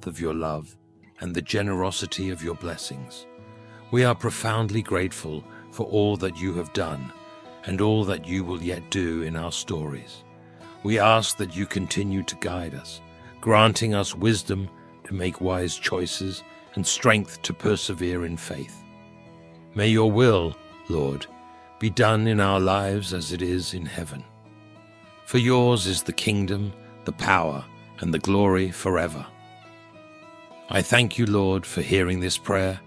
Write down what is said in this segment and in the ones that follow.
of your love and the generosity of your blessings. We are profoundly grateful for all that you have done and all that you will yet do in our stories. We ask that you continue to guide us, granting us wisdom to make wise choices and strength to persevere in faith. May your will, Lord, be done in our lives as it is in heaven. For yours is the kingdom, the power, and the glory forever. I thank you, Lord, for hearing this prayer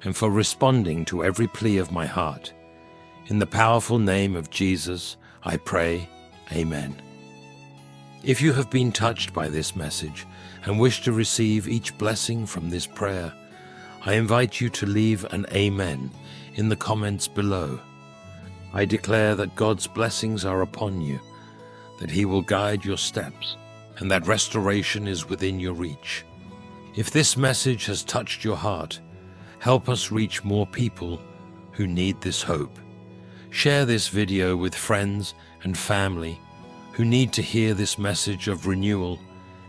and for responding to every plea of my heart. In the powerful name of Jesus, I pray, Amen. If you have been touched by this message and wish to receive each blessing from this prayer, I invite you to leave an Amen in the comments below. I declare that God's blessings are upon you, that He will guide your steps, and that restoration is within your reach. If this message has touched your heart, help us reach more people who need this hope. Share this video with friends and family who need to hear this message of renewal,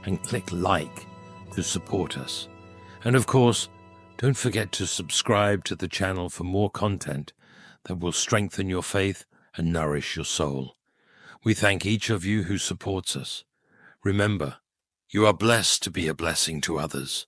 and click like to support us. And of course, don't forget to subscribe to the channel for more content that will strengthen your faith and nourish your soul. We thank each of you who supports us. Remember, you are blessed to be a blessing to others.